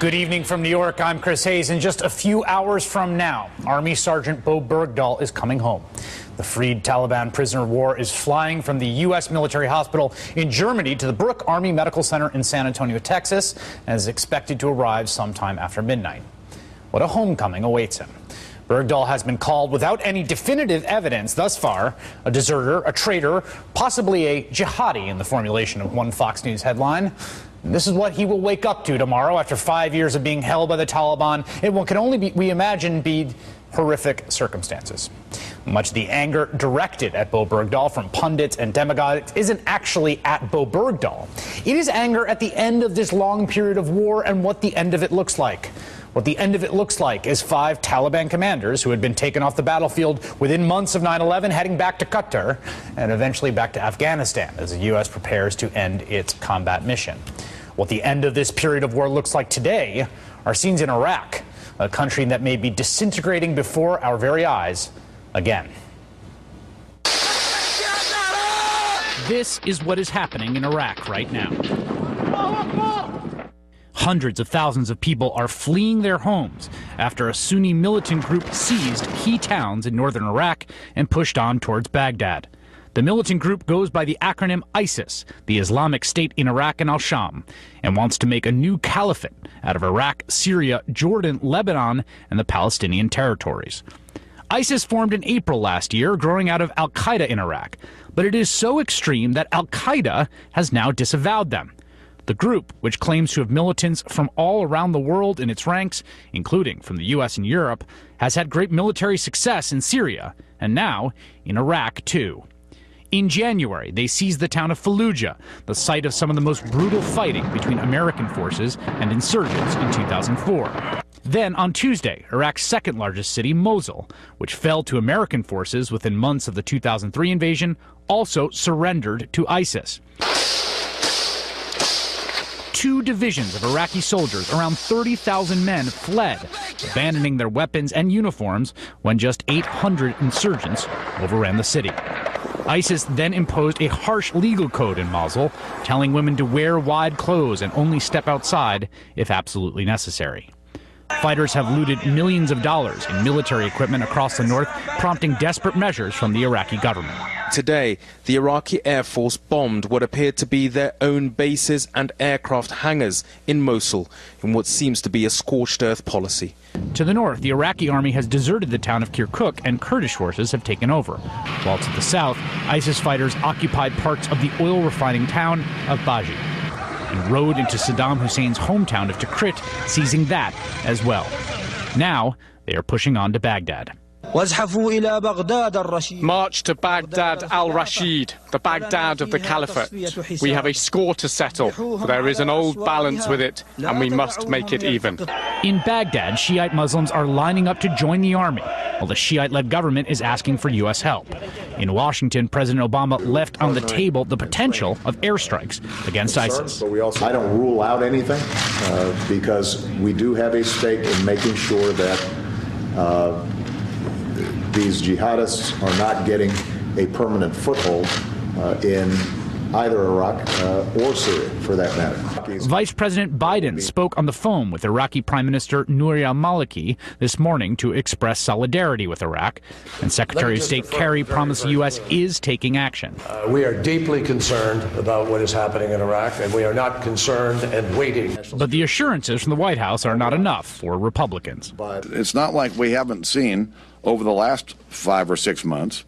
Good evening from New York. I'm Chris Hayes. In just a few hours from now, Army Sergeant Bo Bergdahl is coming home. The freed Taliban prisoner of war is flying from the U.S. military hospital in Germany to the Brooke Army Medical Center in San Antonio, Texas, and is expected to arrive sometime after midnight. What a homecoming awaits him. Bergdahl has been called without any definitive evidence thus far, a deserter, a traitor, possibly a jihadi in the formulation of one Fox News headline. And this is what he will wake up to tomorrow after 5 years of being held by the Taliban in what can only be, we imagine, be horrific circumstances. Much of the anger directed at Bo Bergdahl from pundits and demagogues isn't actually at Bo Bergdahl. It is anger at the end of this long period of war and what the end of it looks like. What the end of it looks like is 5 Taliban commanders who had been taken off the battlefield within months of 9/11 heading back to Qatar and eventually back to Afghanistan as the U.S. prepares to end its combat mission. What the end of this period of war looks like today are scenes in Iraq, a country that may be disintegrating before our very eyes again. This is what is happening in Iraq right now. Hundreds of thousands of people are fleeing their homes after a Sunni militant group seized key towns in northern Iraq and pushed on towards Baghdad. The militant group goes by the acronym ISIS, the Islamic State in Iraq and al-Sham, and wants to make a new caliphate out of Iraq, Syria, Jordan, Lebanon, and the Palestinian territories. ISIS formed in April last year, growing out of al-Qaeda in Iraq, but it is so extreme that al-Qaeda has now disavowed them. The group, which claims to have militants from all around the world in its ranks, including from the U.S. and Europe, has had great military success in Syria, and now in Iraq too. In January, they seized the town of Fallujah, the site of some of the most brutal fighting between American forces and insurgents in 2004. Then, on Tuesday, Iraq's second largest city, Mosul, which fell to American forces within months of the 2003 invasion, also surrendered to ISIS. 2 divisions of Iraqi soldiers, around 30,000 men, fled, abandoning their weapons and uniforms when just 800 insurgents overran the city. ISIS then imposed a harsh legal code in Mosul, telling women to wear wide clothes and only step outside if absolutely necessary. Fighters have looted millions of dollars in military equipment across the north, prompting desperate measures from the Iraqi government. Today, the Iraqi Air Force bombed what appeared to be their own bases and aircraft hangars in Mosul in what seems to be a scorched earth policy. To the north, the Iraqi army has deserted the town of Kirkuk and Kurdish forces have taken over. While to the south, ISIS fighters occupied parts of the oil refining town of Baji and rode into Saddam Hussein's hometown of Tikrit, seizing that as well. Now, they are pushing on to Baghdad. March to Baghdad al-Rashid, the Baghdad of the Caliphate. We have a score to settle, for there is an old balance with it, and we must make it even. In Baghdad, Shiite Muslims are lining up to join the army, while the Shiite-led government is asking for U.S. help. In Washington, President Obama left on the table the potential of airstrikes against ISIS. I don't rule out anything, because we do have a stake in making sure that these jihadists are not getting a permanent foothold in either Iraq or Syria, for that matter. Vice President Biden spoke on the phone with Iraqi Prime Minister Nouri al-Maliki this morning to express solidarity with Iraq, and Secretary of State Kerry promised the U.S. is taking action. We are deeply concerned about what is happening in Iraq, and we are not concerned and waiting. But the assurances from the White House are not enough for Republicans. But it's not like we haven't seen over the last 5 or 6 months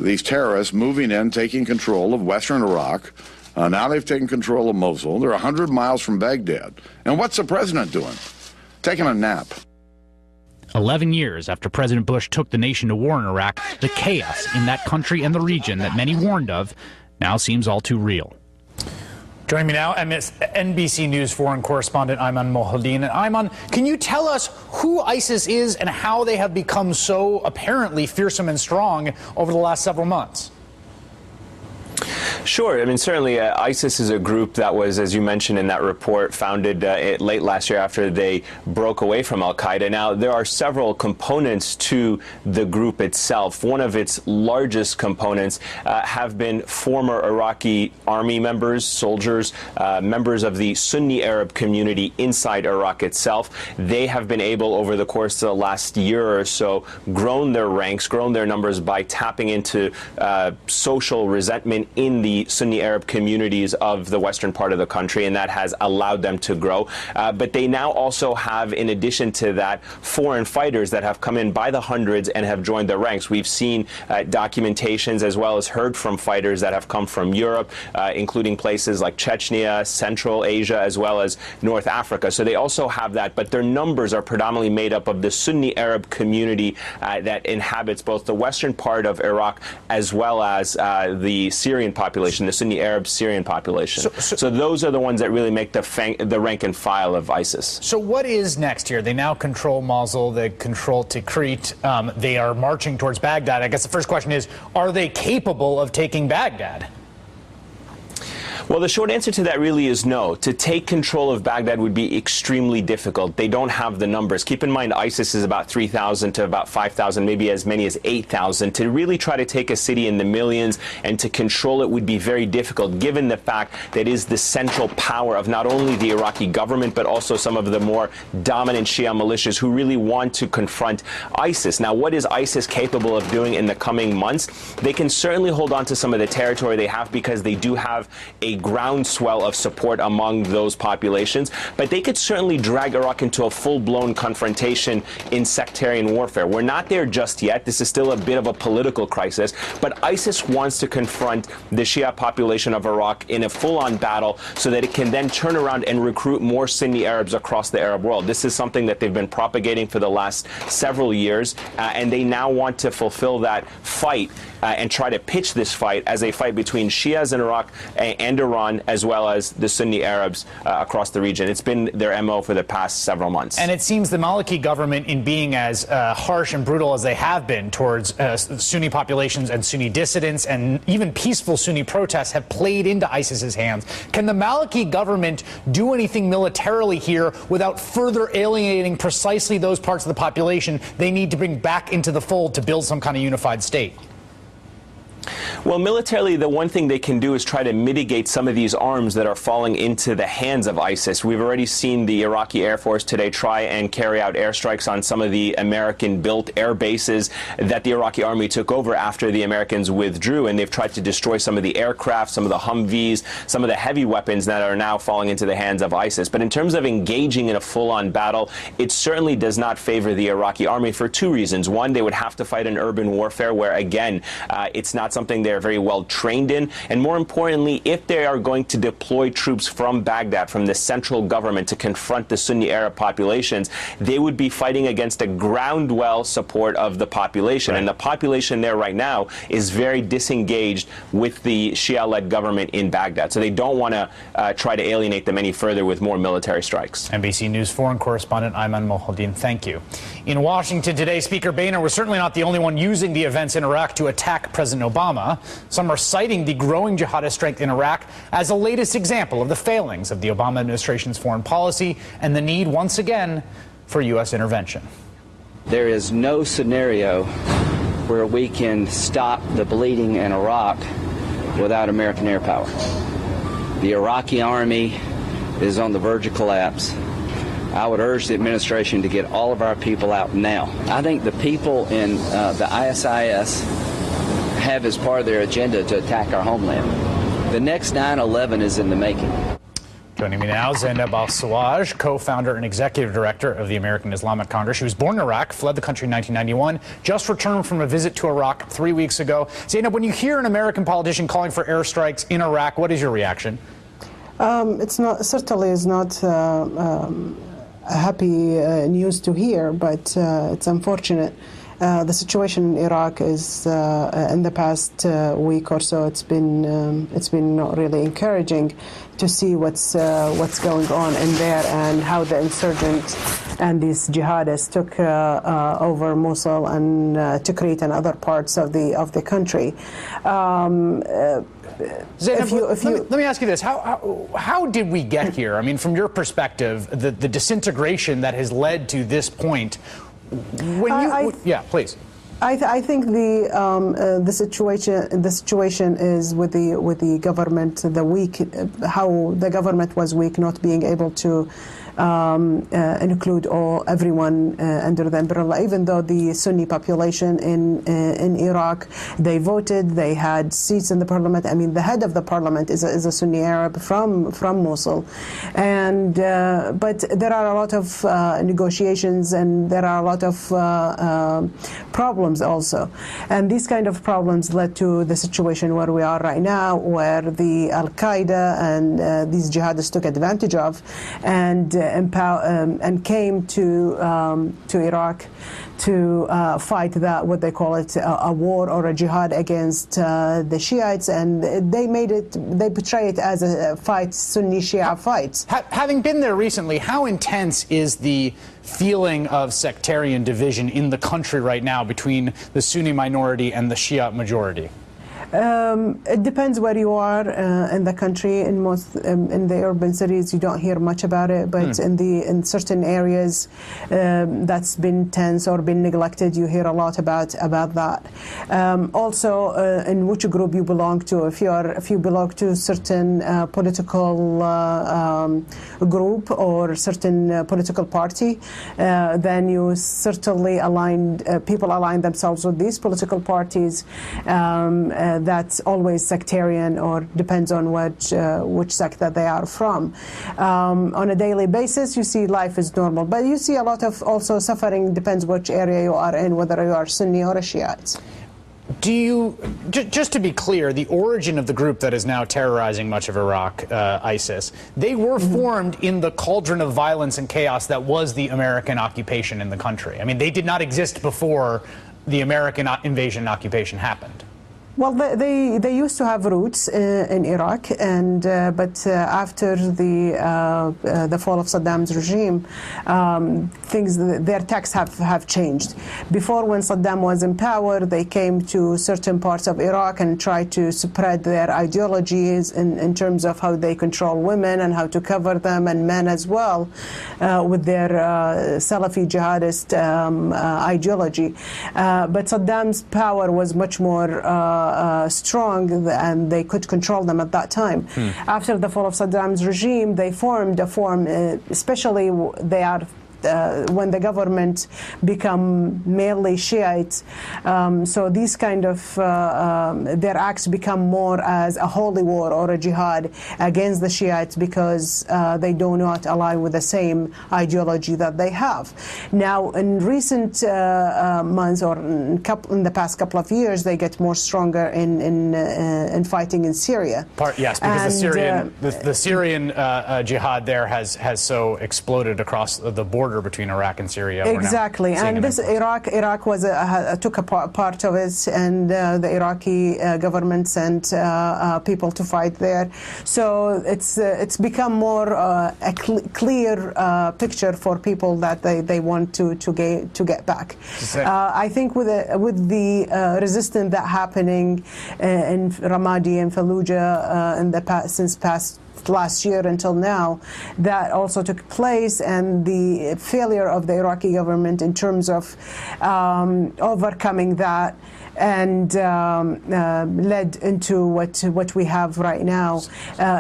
these terrorists moving in, taking control of western Iraq. Now they've taken control of Mosul. They're 100 miles from Baghdad. And what's the president doing? Taking a nap. 11 years after President Bush took the nation to war in Iraq, the chaos in that country and the region that many warned of now seems all too real. Joining me now, NBC News foreign correspondent Ayman Mohaldin. And Ayman, can you tell us who ISIS is and how they have become so apparently fearsome and strong over the last several months? Sure. I mean, certainly ISIS is a group that was, as you mentioned in that report, founded late last year after they broke away from al-Qaeda. Now, there are several components to the group itself. One of its largest components have been former Iraqi army members, soldiers, members of the Sunni Arab community inside Iraq itself. They have been able, over the course of the last year or so, grown their ranks, grown their numbers by tapping into social resentment in the Sunni Arab communities of the western part of the country, and that has allowed them to grow. But they now also have, in addition to that, foreign fighters that have come in by the hundreds and have joined their ranks. We've seen documentations as well as heard from fighters that have come from Europe, including places like Chechnya, Central Asia, as well as North Africa. So they also have that, but their numbers are predominantly made up of the Sunni Arab community that inhabits both the western part of Iraq as well as the Syrian population, the Sunni Arab Syrian population. So those are the ones that really make the rank and file of ISIS. So what is next here? They now control Mosul, they control Tikrit, they are marching towards Baghdad. I guess the first question is, are they capable of taking Baghdad? Well, the short answer to that really is no. To take control of Baghdad would be extremely difficult. They don't have the numbers. Keep in mind, ISIS is about 3,000 to about 5,000, maybe as many as 8,000. To really try to take a city in the millions and to control it would be very difficult, given the fact that it is the central power of not only the Iraqi government, but also some of the more dominant Shia militias who really want to confront ISIS. Now, what is ISIS capable of doing in the coming months? They can certainly hold on to some of the territory they have because they do have a groundswell of support among those populations, but they could certainly drag Iraq into a full-blown confrontation in sectarian warfare. We're not there just yet. This is still a bit of a political crisis, but ISIS wants to confront the Shia population of Iraq in a full-on battle so that it can then turn around and recruit more Sunni Arabs across the Arab world. This is something that they've been propagating for the last several years, and they now want to fulfill that fight and try to pitch this fight as a fight between Shias in Iraq and Iran, as well as the Sunni Arabs across the region. It's been their MO for the past several months. And it seems the Maliki government, in being as harsh and brutal as they have been towards Sunni populations and Sunni dissidents and even peaceful Sunni protests, have played into ISIS's hands. Can the Maliki government do anything militarily here without further alienating precisely those parts of the population they need to bring back into the fold to build some kind of unified state? Well, militarily, the one thing they can do is try to mitigate some of these arms that are falling into the hands of ISIS. We've already seen the Iraqi Air Force today try and carry out airstrikes on some of the American-built air bases that the Iraqi army took over after the Americans withdrew, and they've tried to destroy some of the aircraft, some of the Humvees, some of the heavy weapons that are now falling into the hands of ISIS. But in terms of engaging in a full-on battle, it certainly does not favor the Iraqi army for two reasons. One, they would have to fight an urban warfare where, again, it's not something they're very well trained in, and more importantly, if they are going to deploy troops from Baghdad, from the central government, to confront the Sunni Arab populations, they would be fighting against a ground-well support of the population, and the population there right now is very disengaged with the Shia-led government in Baghdad, so they don't want to try to alienate them any further with more military strikes. NBC News foreign correspondent Ayman Mohaldin, thank you. In Washington today, Speaker Boehner was certainly not the only one using the events in Iraq to attack President Obama. Some are citing the growing jihadist strength in Iraq as the latest example of the failings of the Obama administration's foreign policy and the need, once again, for U.S. intervention. There is no scenario where we can stop the bleeding in Iraq without American air power. The Iraqi army is on the verge of collapse. I would urge the administration to get all of our people out now. I think the people in the ISIS have as part of their agenda to attack our homeland. The next 9/11 is in the making. Joining me now, Zainab Al-Sawaj, co-founder and executive director of the American Islamic Congress. She was born in Iraq, fled the country in 1991, just returned from a visit to Iraq 3 weeks ago. Zainab, when you hear an American politician calling for airstrikes in Iraq, what is your reaction? Certainly is not happy news to hear, but it's unfortunate. The situation in Iraq is, in the past week or so, it's been not really encouraging to see what's going on in there and how the insurgents and these jihadists took over Mosul and Tikrit and other parts of the country. Zainab, let me ask you this: how did we get here? I mean, from your perspective, the disintegration that has led to this point. Yeah, please. I think the situation is with the government, how the government was weak, not being able to include everyone under the umbrella. Even though the Sunni population in Iraq, they voted, they had seats in the parliament. I mean, the head of the parliament is a Sunni Arab from Mosul, and but there are a lot of negotiations and there are a lot of problems also, and these kind of problems led to the situation where we are right now, where the Al-Qaeda and these jihadists took advantage of and came to Iraq to fight that, what they call it, a war or a jihad against the Shiites, and they portray it as a fight, Sunni-Shia fight. Having been there recently, how intense is the feeling of sectarian division in the country right now between the Sunni minority and the Shia majority? It depends where you are in the country. In the urban cities, you don't hear much about it, but in certain areas that's been tense or been neglected, you hear a lot about that. Also, in which group you belong to. If you belong to a certain political group or certain political party, then you certainly people align themselves with these political parties. That's always sectarian, or depends on which sect that they are from. On a daily basis, you see life is normal, but you see a lot of also suffering. Depends which area you are in, whether you are Sunni or a Shiite. Do you, just to be clear, the origin of the group that is now terrorizing much of Iraq, ISIS, they were formed in the cauldron of violence and chaos that was the American occupation in the country. I mean, they did not exist before the American invasion and occupation happened. Well, they used to have roots in Iraq, and but after the fall of Saddam's regime, their tactics have changed. Before, when Saddam was in power, they came to certain parts of Iraq and tried to spread their ideologies in terms of how they control women and how to cover them, and men as well, with their Salafi jihadist ideology. But Saddam's power was much more strong, and they could control them at that time. After the fall of Saddam's regime, they formed especially they are when the government become mainly Shiite, so these kind of their acts become more as a holy war or a jihad against the Shiites, because they do not align with the same ideology that they have. Now, in recent months, or in the past couple of years, they get more stronger in fighting in Syria. Yes, because the Syrian jihad there has so exploded across the border between Iraq and Syria. Exactly, and this Iraq was took a part of it, and the Iraqi government sent people to fight there. So it's become more a clear picture for people that they want to get back. I think with the resistance that happening in Ramadi and Fallujah in the past last year until now, that also took place, and the failure of the Iraqi government in terms of overcoming that, and led into what we have right now,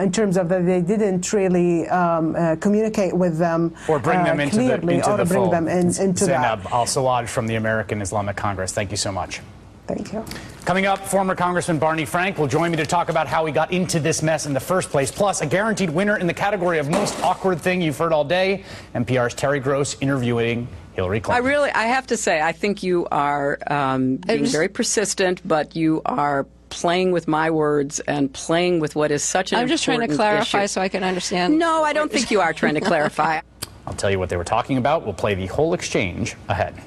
in terms of that they didn't really communicate with them or bring them into clearly, the or bring fold. them into Zainab that. Al-Sawaj from the American Islamic Congress, thank you so much. Thank you. Coming up, former Congressman Barney Frank will join me to talk about how he got into this mess in the first place, plus a guaranteed winner in the category of most awkward thing you've heard all day, NPR's Terry Gross interviewing Hillary Clinton. I have to say, I think you are being very persistent, but you are playing with my words and playing with what is such an important issue. I'm just trying to clarify so I can understand. No, I don't think you are trying to clarify. I'll tell you what they were talking about. We'll play the whole exchange ahead.